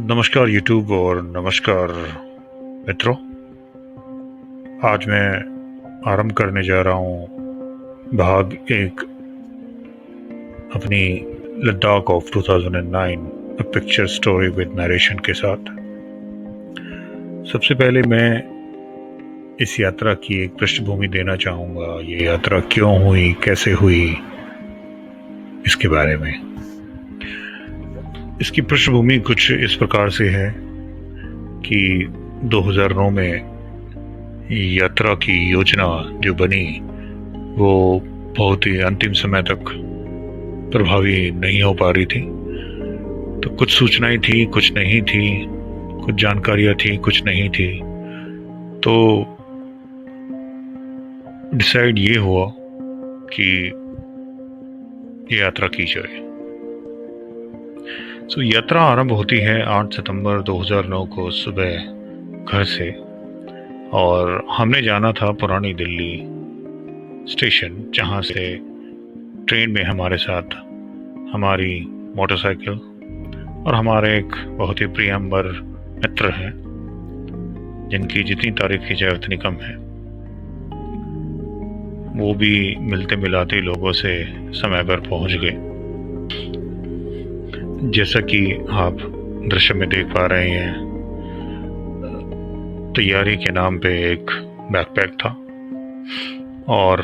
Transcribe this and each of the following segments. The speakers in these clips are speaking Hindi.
नमस्कार यूट्यूब और नमस्कार मित्रों। आज मैं आरंभ करने जा रहा हूँ भाग एक अपनी Ladakh of 2009 a picture story with narration के साथ। सबसे पहले मैं इस यात्रा की एक पृष्ठभूमि देना चाहूँगा। ये यात्रा क्यों हुई, कैसे हुई, इसके बारे में। इसकी पृष्ठभूमि कुछ इस प्रकार से है कि 2009 में यात्रा की योजना जो बनी वो बहुत ही अंतिम समय तक प्रभावी नहीं हो पा रही थी। तो कुछ सूचनाएं थी, कुछ नहीं थी, कुछ जानकारियां थी, कुछ नहीं थी। तो डिसाइड ये हुआ कि ये यात्रा की जाए। तो यात्रा आरंभ होती है 8 सितंबर 2009 को सुबह घर से, और हमने जाना था पुरानी दिल्ली स्टेशन, जहाँ से ट्रेन में हमारे साथ हमारी मोटरसाइकिल और हमारे एक बहुत ही प्रियंबर मित्र हैं जिनकी जितनी तारीफ की जाए उतनी कम है। वो भी मिलते मिलाते लोगों से समय पर पहुंच गए। जैसा कि आप दृश्य में देख पा रहे हैं, तैयारी के नाम पे एक बैकपैक था और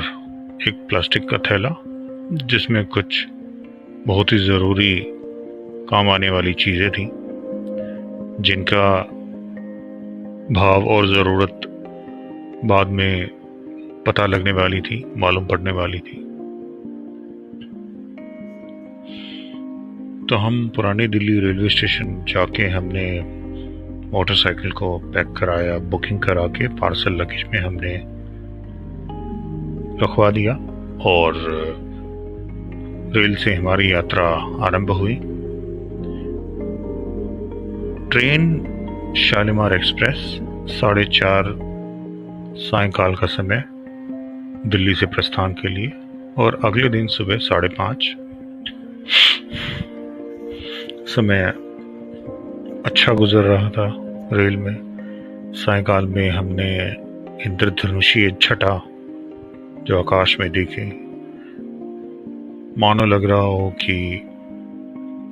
एक प्लास्टिक का थैला जिसमें कुछ बहुत ही ज़रूरी काम आने वाली चीज़ें थी जिनका भाव और ज़रूरत बाद में पता लगने वाली थी, मालूम पड़ने वाली थी। तो हम पुरानी दिल्ली रेलवे स्टेशन जाके हमने मोटरसाइकिल को पैक कराया, बुकिंग करा के पार्सल लगेज में हमने रखवा दिया और रेल से हमारी यात्रा आरंभ हुई। ट्रेन शालीमार एक्सप्रेस 4:30 सायंकाल का समय दिल्ली से प्रस्थान के लिए, और अगले दिन सुबह 5:30। समय अच्छा गुजर रहा था रेल में। सायंकाल में हमने इंद्रधनुषीय छटा जो आकाश में दिखी, मानो लग रहा हो कि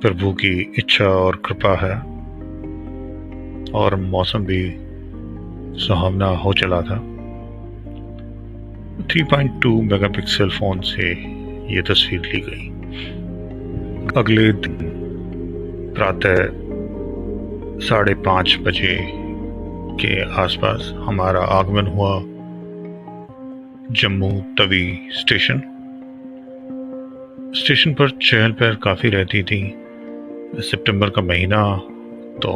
प्रभु की इच्छा और कृपा है, और मौसम भी सुहावना हो चला था। 3.2 मेगापिक्सल फोन से ये तस्वीर ली गई। अगले दिन प्रातः 5:30 बजे के आसपास हमारा आगमन हुआ जम्मू तवी स्टेशन। स्टेशन पर चहल पहल काफ़ी रहती थी। सितंबर का महीना, तो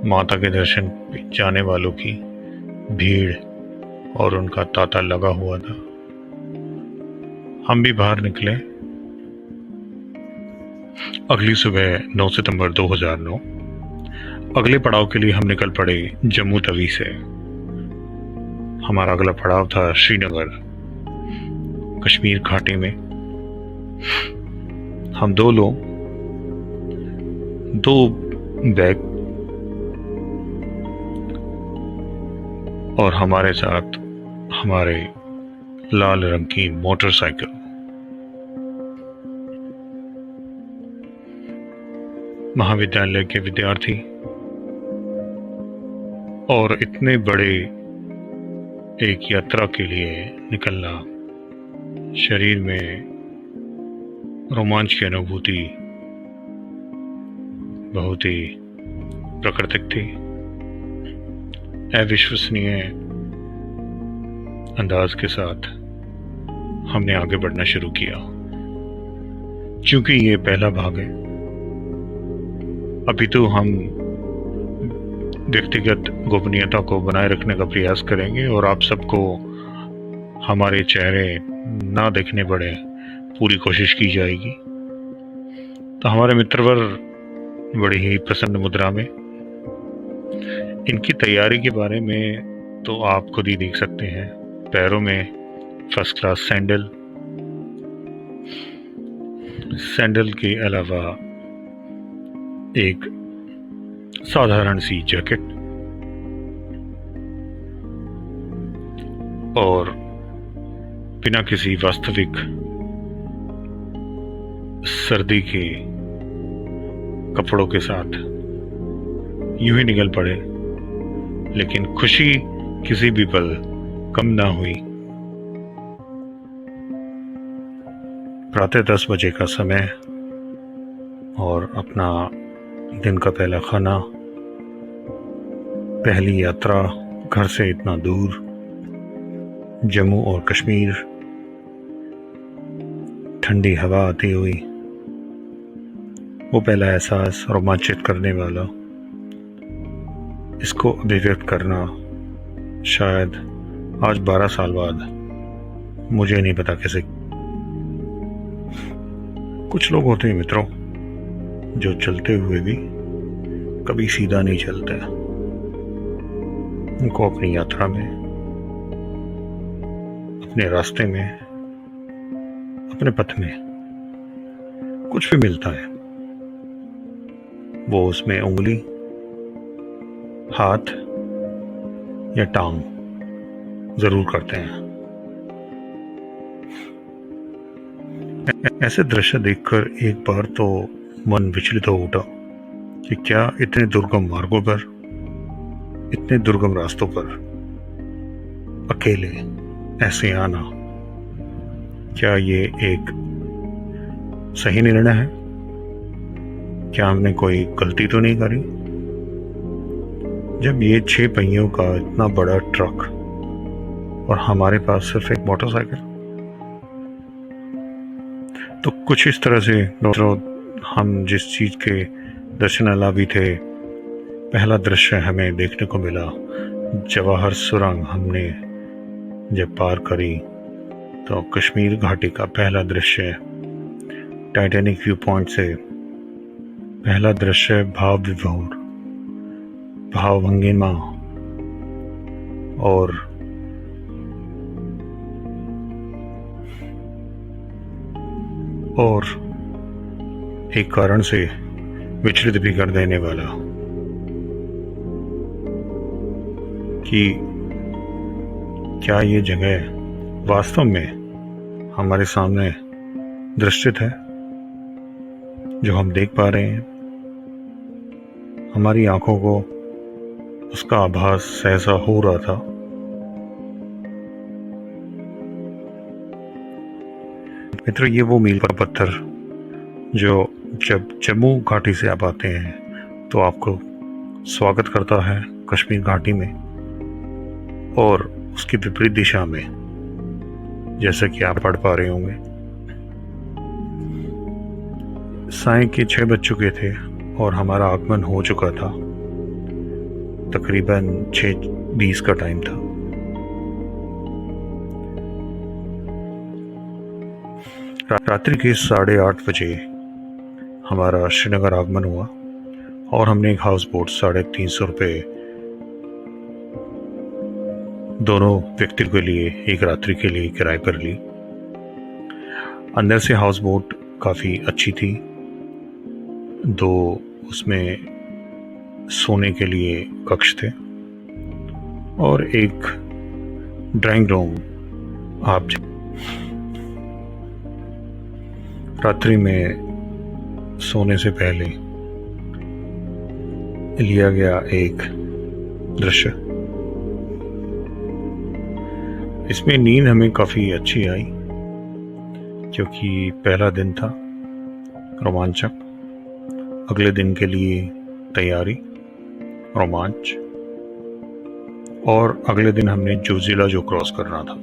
माता के दर्शन जाने वालों की भीड़ और उनका तांता लगा हुआ था। हम भी बाहर निकले। अगली सुबह 9 सितंबर 2009 अगले पड़ाव के लिए हम निकल पड़े जम्मू तवी से। हमारा अगला पड़ाव था श्रीनगर, कश्मीर घाटी में। हम दो लोग, 2 बैग और हमारे साथ हमारे लाल रंग की मोटरसाइकिल। महाविद्यालय के विद्यार्थी, और इतने बड़े एक यात्रा के लिए निकलना शरीर में रोमांच की अनुभूति बहुत ही प्राकृतिक थी। अविश्वसनीय अंदाज के साथ हमने आगे बढ़ना शुरू किया। क्योंकि ये पहला भाग है, अभी तो हम व्यक्तिगत गोपनीयता को बनाए रखने का प्रयास करेंगे और आप सबको हमारे चेहरे ना देखने पड़े, पूरी कोशिश की जाएगी। तो हमारे मित्रवर बड़ी ही प्रसन्न मुद्रा में, इनकी तैयारी के बारे में तो आप खुद ही देख सकते हैं। पैरों में फर्स्ट क्लास सैंडल के अलावा एक साधारण सी जैकेट और बिना किसी वास्तविक सर्दी के कपड़ों के साथ यूं ही निकल पड़े, लेकिन खुशी किसी भी पल कम ना हुई। प्रातः 10 बजे का समय और अपना दिन का पहला खाना, पहली यात्रा घर से इतना दूर, जम्मू और कश्मीर, ठंडी हवा आती हुई, वो पहला एहसास रोमांचित करने वाला, इसको अभिव्यक्त करना शायद आज 12 साल बाद मुझे नहीं पता कैसे। कुछ लोग होते हैं मित्रों जो चलते हुए भी कभी सीधा नहीं चलते। उनको अपनी यात्रा में, अपने रास्ते में, अपने पथ में कुछ भी मिलता है, वो उसमें उंगली, हाथ या टांग जरूर करते हैं। ऐसे दृश्य देखकर एक बार तो मन विचलित हो उठा कि क्या इतने दुर्गम मार्गों पर, इतने दुर्गम रास्तों पर अकेले ऐसे आना, क्या ये एक सही निर्णय है? क्या हमने कोई गलती तो नहीं करी? जब ये 6 पहियों का इतना बड़ा ट्रक और हमारे पास सिर्फ एक मोटरसाइकिल, तो कुछ इस तरह से हम जिस चीज के दर्शनालाभी थे, पहला दृश्य हमें देखने को मिला जवाहर सुरंग हमने जब पार करी, तो कश्मीर घाटी का पहला दृश्य, टाइटैनिक व्यू पॉइंट से पहला दृश्य भाव विभोर, भाव भंगिमा और एक कारण से विचलित भी कर देने वाला कि क्या ये जगह वास्तव में हमारे सामने दृश्यत है, जो हम देख पा रहे हैं। हमारी आंखों को उसका आभास सहसा हो रहा था। मित्र, ये वो मील का पत्थर जो जब जम्मू घाटी से आप आते हैं तो आपको स्वागत करता है कश्मीर घाटी में, और उसकी विपरीत दिशा में, जैसा कि आप पढ़ पा रहे होंगे, साय के 6 बज चुके थे और हमारा आगमन हो चुका था। तकरीबन 6:20 का टाइम था। रात्रि के 8:30 बजे हमारा श्रीनगर आगमन हुआ और हमने एक हाउस बोट 350 रुपये दोनों व्यक्ति के लिए, एक रात्रि के लिए किराए पर ली। अंदर से हाउस बोट काफ़ी अच्छी थी। 2 उसमें सोने के लिए कक्ष थे और एक ड्राइंग रूम। आप रात्रि में सोने से पहले लिया गया एक दृश्य, इसमें नींद हमें काफ़ी अच्छी आई क्योंकि पहला दिन था, रोमांचक। अगले दिन के लिए तैयारी, रोमांच, और अगले दिन हमने जोजिला जो क्रॉस करना था।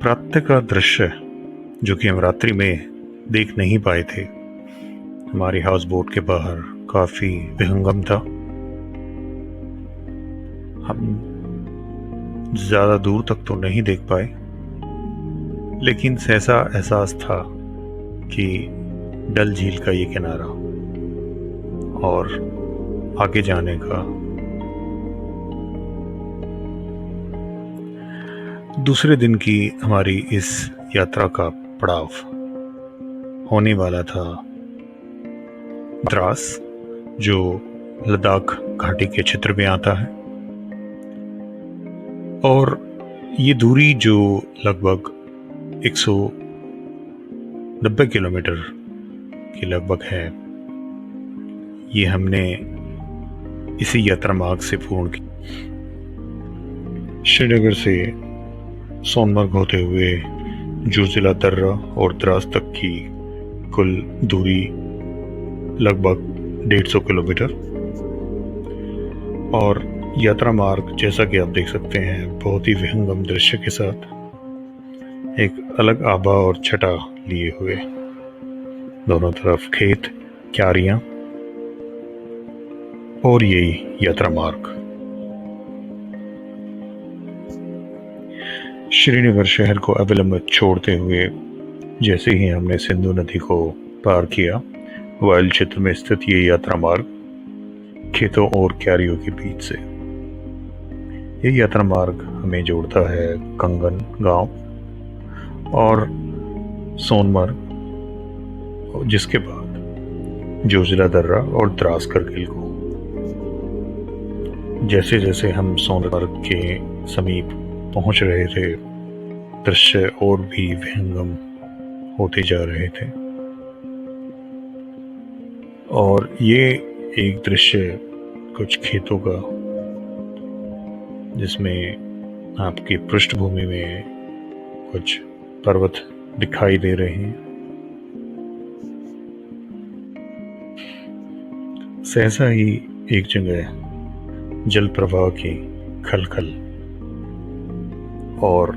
प्रातः का दृश्य जो कि हम रात्रि में देख नहीं पाए थे, हमारी हाउस बोट के बाहर काफी विहंगम था। हम ज्यादा दूर तक तो नहीं देख पाए, लेकिन सहसा एहसास था कि डल झील का ये किनारा और आगे जाने का दूसरे दिन की हमारी इस यात्रा का पड़ाव होने वाला था द्रास, जो लद्दाख घाटी के क्षेत्र में आता है, और ये दूरी जो लगभग 190 किलोमीटर के लगभग है, ये हमने इसी यात्रा मार्ग से पूर्ण की। श्रीनगर से सोनमर्ग होते हुए जोजिला दर्रा और द्रास तक की कुल दूरी लगभग 150 किलोमीटर, और यात्रा मार्ग जैसा कि आप देख सकते हैं बहुत ही विहंगम दृश्य के साथ एक अलग आभा और छटा लिए हुए, दोनों तरफ खेत, क्यारियां और यही यात्रा मार्ग। श्रीनगर शहर को अविलंबित छोड़ते हुए जैसे ही हमने सिंधु नदी को पार किया, वाइल्ड क्षेत्र में स्थित ये यात्रा मार्ग खेतों और क्यारियों के बीच से, ये यात्रा मार्ग हमें जोड़ता है कंगन गांव और सोनमर्ग, जिसके बाद जोजिला दर्रा और द्रास करगिल को। जैसे जैसे हम सोनमर्ग के समीप पहुंच रहे थे, दृश्य और भी विहंगम होते जा रहे थे, और ये एक दृश्य कुछ खेतों का, जिसमें आपकी पृष्ठभूमि में कुछ पर्वत दिखाई दे रहे हैं। सहसा ही एक जगह जल प्रवाह की खलखल, और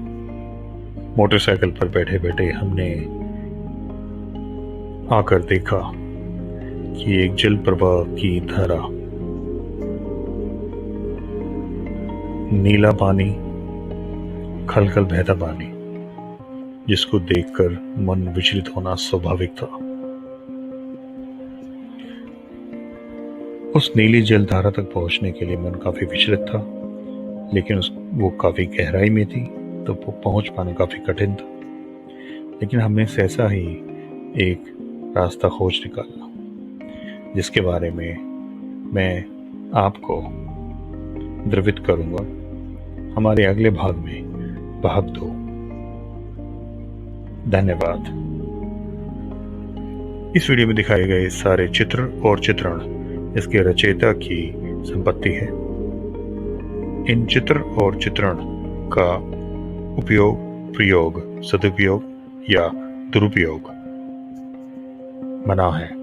मोटरसाइकिल पर बैठे बैठे हमने आकर देखा कि एक जल प्रवाह की धारा, नीला पानी, खलखल बहता पानी, जिसको देखकर मन विचलित होना स्वाभाविक था। उस नीली जल धारा तक पहुंचने के लिए मन काफी विचलित था, लेकिन वो काफी गहराई में थी, तो वो पहुंच पाना काफी कठिन था। लेकिन हमने सहसा ही एक रास्ता खोज निकाला, जिसके बारे में मैं आपको द्रवित करूंगा हमारे अगले भाग में, भाग 2। धन्यवाद। इस वीडियो में दिखाए गए सारे चित्र और चित्रण इसके रचयिता की संपत्ति है। इन चित्र और चित्रण का उपयोग, प्रयोग, सदुपयोग या दुरुपयोग मना है।